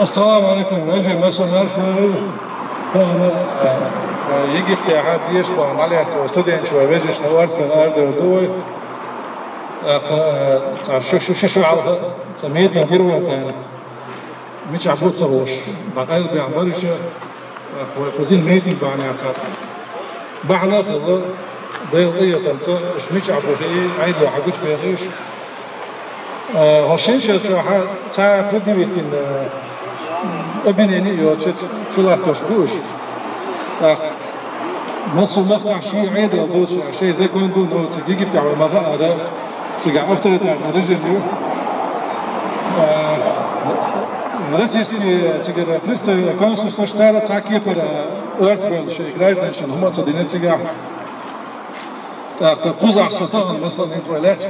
السلام عليكم. رجل مسؤول يجي في أحد يشبه معلي ستودنت شو بيجي شنو أرسل الأرض ودوي شو على سميت نجيرو مش عبود صبوش بعد بيعملوا شيء وزين ميتين بعني عسات بعنا في الله ضيقية تنسى مش عبود إيه عيد وحقوش بيغيش هاشين شو حد تا كودي بيتين أبنيني يو شو لا تشبوش نص مقطع شيء عيد يضوش شيء زي كون دون نو تيجي بتاع المغا هذا تيجي أفتر تاع الرجل يو رئيس تيجي بريست كونسول توش سالة تاكي بر أرتبل شيء غير نشان هم تصدقين تيجي قوزع السلطان مثلا إنفرالات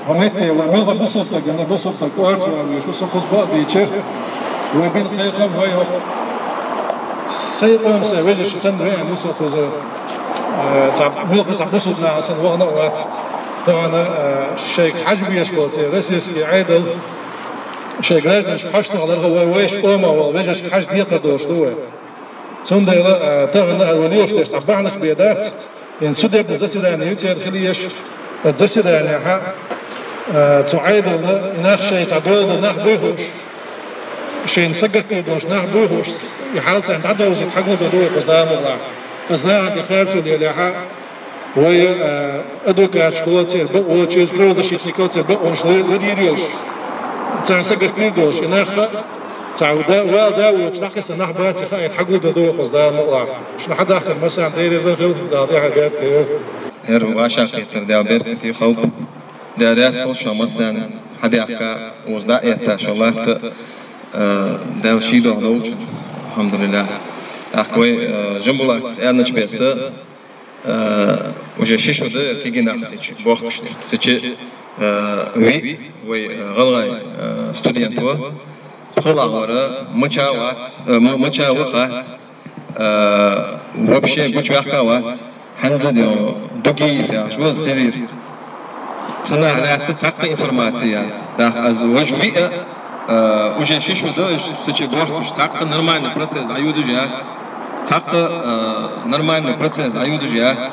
هميتي وملغى بصوتك أنا بصوتك أرتبل شو سخص بقى بيشير وبين قيقم هاي سيقوم سيواجه سندري موسى فوزا ملغى تعبصوتنا عشان وغنا وقت طبعا الشيخ حجبي يشبه رئيس عادل الشيخ راجنش حشت على الهواء ويش قوما وواجهش حشد يقدر شدوه سندري طبعا الوليوش ديش تعبعنش بيدات إن سودة بزسد يعني يتيار خليش تزسد يعني ها تعادل ناخ شيء تعدل ناخ بيهوش شيء نسجل كيدوش ناخ بيهوش يحاول تعدل وزيد حقه بدوه قصدام الله قصدام عند خارج اللي ها وي أدوكات شكولاتير بقى وتشيز بروزا شيتنيكوتير بقى ومش لديريوش تسجل كيدوش ناخ تعودا ودا وتناقص ناخ بات خايت حقه بدوه قصدام الله شنو حدا حكى مثلا داير زغل داضي حاجات هر واشا كتر دا بيركتي خوب دا راس شو مثلا حدا يحكى وزدا يتا شغلات دا شيدو دوش الحمد لله أحكي جنبولات أنا شبيس وجا شيشو ده كيجي ناقتش بوخش تيجي وي غلغاي ستودينتوا خلا ورا مچا وقت вообще بوش وقت حنزل دوكي شو خير صنع على تتلقى انفورماتيات از وجوية وجا شيشو ده تيجي بوخش تلقى نورمال بروسيس عيودو جات تلقى نورمال بروسيس عيودو جات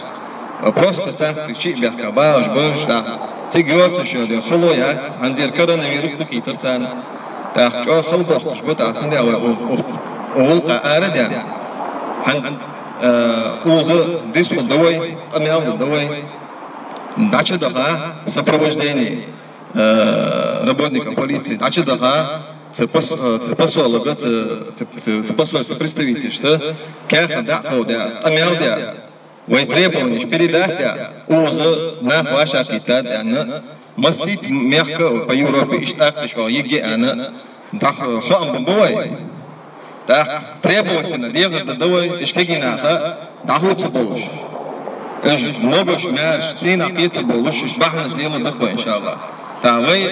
просто так تشي بيحكي باش دا تيجي شو خلويات هنزير كورونا فيروس تكيتر سنة تا جو خلبوش بوتا تندي وولقى آردان هنز اوزو ديسبون دوي اميال دوي دача دغا сопровождение работника полиции дача дغа посолога посольство представительства кеха да хода амиал да وين требования передать اوزو на ваша китад انا مسيت ميحكا по Европе иштактиш ва يجي انا دخ خام بوي دا требовательно делать دوي اشكينا دهو تبوش اج نوبش ماش سينا قيت بولش بحنا جليل دقوا ان شاء الله تعوي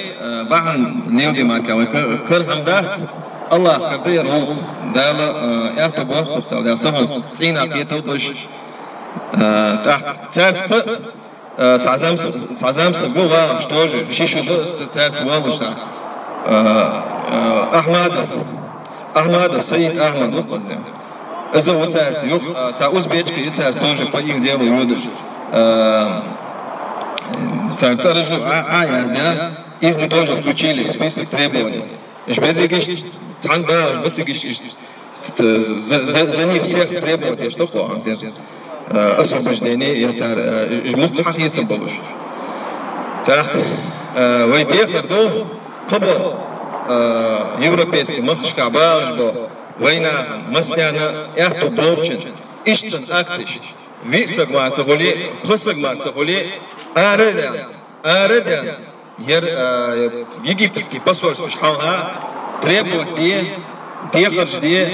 بحن نيلدي ماكا وكرهم دات الله قدير دال اعتبر وقت دا صفن سينا قيت بولش تعرف تعزم سبوا شتوجه شيشو تعرف والله احمد سيد احمد وقت إذا وتعرف يخ تعوز بيجك يتعرف توجه بيجي ديالو يودش تعرف ترجع عايز ده إيه توجه включили список требований إيش بدريش تعال بقى إيش بتجيش за них всех требований что такое عن زين освобождение يرتعر جملة حقيقة تبلش так ويدي خردو قبل европейский مخش كعباش بو وينا مسنانا احتو دوبشن اشتن اكتش ويسق ما تقولي قصق ما تقولي اردان ير египетский посольство шхалга требует دي خرج دي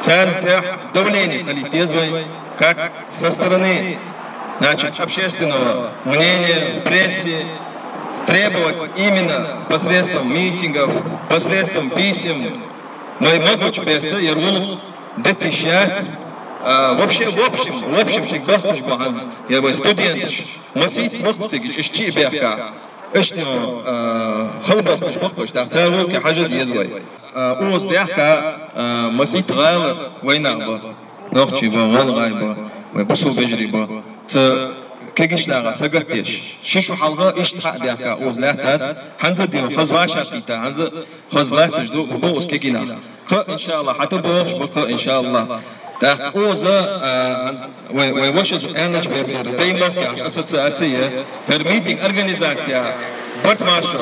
центр давления халитезвой как со стороны значит общественного мнения в прессе требовать именно посредством митингов, посредством писем, но и могут песы и рулут детищать. Вообще в общем всегда я бы студент, носить мохтыгич, ищи бяка. إشنو خلبط مش بخش تختار كحاجة يزوي أوز ديحكا مسيت غالر وينا با نوختي با غال غايبا وبسو بجري با كيجش لاغا سقطيش ششو حلقة إيش تحق ديحكا أوز لاتات حنزة ديو خز واشا كيتا حنزة خز لاتش دو بوغس كيجينا إن شاء الله حتى بوغش بقى إن شاء الله تاك أوزا ووشز أنش بيصير دايما كاش أسوسياتية هرميتينج أورجانيزاتيا برت ماشو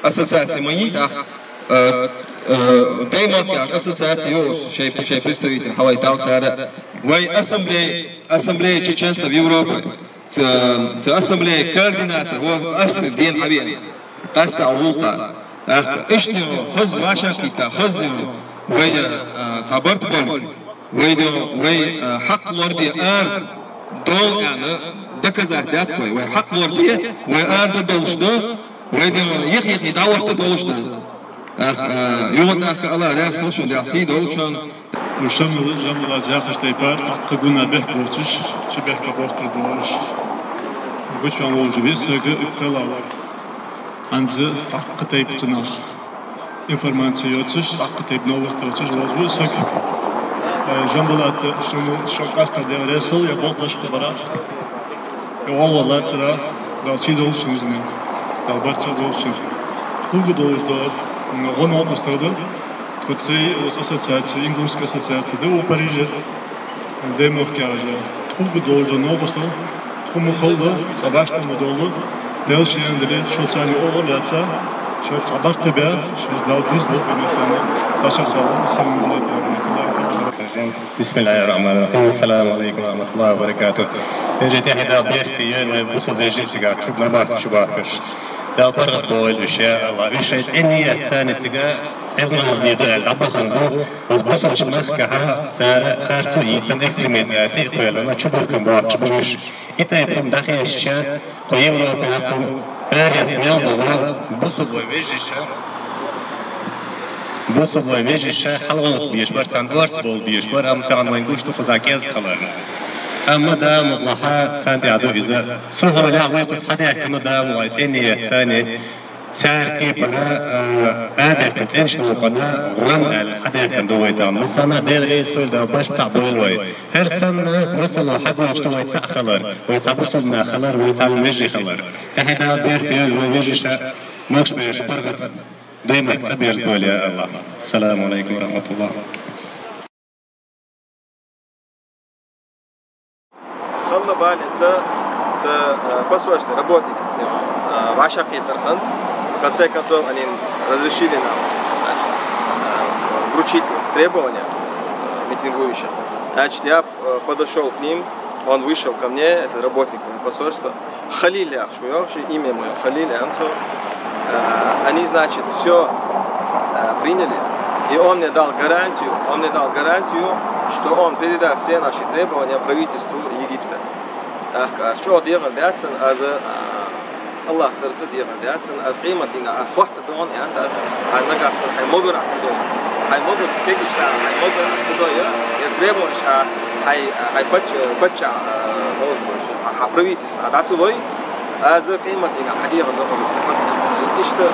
أسوسياتي منيتا دايما كاش أسوسياتيوس شيء بيستويت الحواي تاو سارة وي أسمبلي تشيتشنسا في أوروبا أسمبلي كارديناتر هو أفسر الدين حبيبي قاستا أولقا إشنو خز واشا كيتا خزنو ويا تعبرت بولك وي حق لوردي آر دول يعني دكز أهدات كوي وي حق لوردي وي آر دولش دو ويدو يخ دعوة دولش دو يقول لك الله لا يسخشون دي عصيد دولشون وشمل جمل جاخش تيبار تقونا به بوتش شبه كبوتر دولش وجوان لوج بيسق خلا عنز تق تيب تنخ информациёциш тақ тип новосточиш возу сак жамбулат шокаста де ресел я болташ хабара я оллатра да сидол шунзне да барца золшин хугу дождо гон областада котри ассоциация ингушская ассоциация де у Парижа де моркажа хугу дождо новосто хуму холда хабашта модолу делшиндре шоцали оллатса شوت صبرت بها شوت باوديز بوك بنسانه باشا الله بسم الله الرحمن الرحيم السلام عليكم ورحمة الله وبركاته جيت حدا بيحكي يوم بوصل زي جيت قاعد شوف ما شو باكش ده برا بول وشاء الله إيش تاني ثاني تجا ابن بيدو العبا خندو وبوصل شمخ كها صار خارسو يتسن إكستريميزم تقول أنا شو بكم باكش بوش إتى داخل الشام قيم لو بناكم أريد ميل الله بوسو ويجيشة حلوة بيشبر ساندورس بول بيشبر أم كان وينقوش تخزاكيز خلنا أما دا مطلحة ساندي عدو إذا سوها لا ويقص حتى يكونوا دا مواعيدين ثاني سعر كيبنا هذا كنتين شنو قلنا غرام حدا كان دويدا مثلا دير رئيس فول دا باش تصعبوا الوي هر سنة مثلا حدا يشتوي يتسع خلر ويتصعبوا صدنا خلر ويتصعبوا مجي خلر كهدا دير تيل ويجيش ماكش بيش برغت دايما كتبير زبول يا الله السلام عليكم ورحمة الله صلى بالي посольство, работники с ним, ваша Петерханд, в конце концов они разрешили нам, значит, вручить требования митингующих. Значит, я подошел к ним, он вышел ко мне, это работник посольства, Халиль Ахшуёвши, имя мое Халиль Ансо. Они, значит, все приняли, и он мне дал гарантию, что он передаст все наши требования правительству Египта. شو ديغن داتن از الله ترت ديغن داتن از قيمة دينا از خوحت دون يعني از نقص هاي مقر عتدون هاي مقر تكيش تاع هاي مقر عتدويا يدربون شا هاي بتش موج بوش حبريتس عتدوي از قيمة دينا حديقة دون سحق إيش ده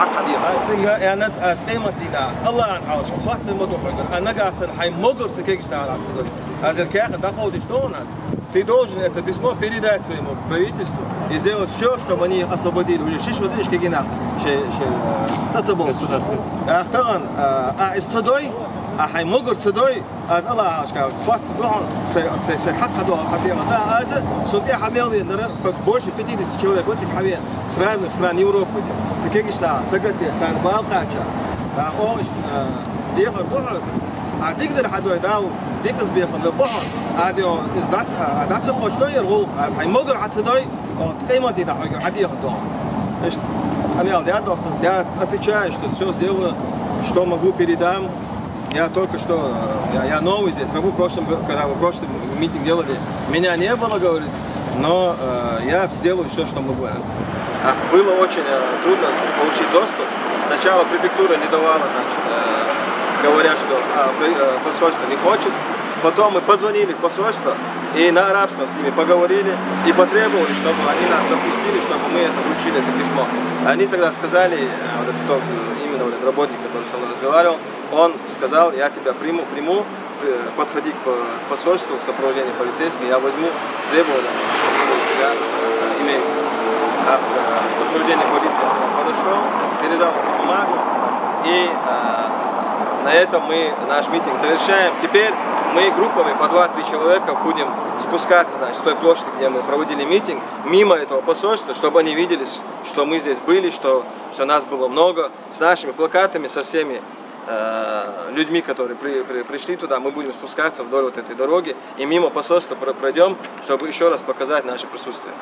حق حديقة سنجا يعني از قيمة دينا الله عن عاوش خوحت الموضوع أنا نقص هاي مقر تكيش تاع عتدوي از الكاخ دخل دشتون Ты должен это письмо передать своему правительству и сделать все, чтобы они освободили. Уже шиш вот видишь, какие нахуй. Тацабол. Ахтаран, из цадой, хай могур цадой, аз Аллах ашка, хват дуан, се хакка дуа хабима. Да, аз судья хабима, больше 50 человек, вот этих хабима, с разных стран Европы. С каких-то, с каких-то стран Балкача. О, дехар дуа. А тигдер хадой дал, тигдер сбегал на бахар. هذا إذا قشطة يرغو هاي مقر عتداي قيمة دي دعوة حديقة دعوة إيش أنا يا доктор я отвечаю что все сделаю что могу передам я только что я новый здесь когда мы в прошлом митинг делали меня не было говорит но я сделаю все что могу было очень трудно получить доступ сначала префектура не давала значит говоря что посольство не хочет. Потом мы позвонили в посольство, И на арабском с ними поговорили и потребовали, чтобы они нас допустили, чтобы мы это вручили, это письмо. Они тогда сказали, именно вот этот работник, который со мной разговаривал, он сказал, я тебя приму, подходи к посольству в сопровождении полицейского, я возьму требования, которые у тебя имеются. А в сопровождении полиции он подошел, передал эту бумагу, и на этом мы наш митинг завершаем. Теперь мы группами по 2-3 человека будем спускаться, значит, с той площади, где мы проводили митинг, мимо этого посольства, чтобы они видели, что мы здесь были, что нас было много, с нашими плакатами, со всеми людьми, которые пришли туда. Мы будем спускаться вдоль вот этой дороги и мимо посольства пройдем, чтобы еще раз показать наше присутствие.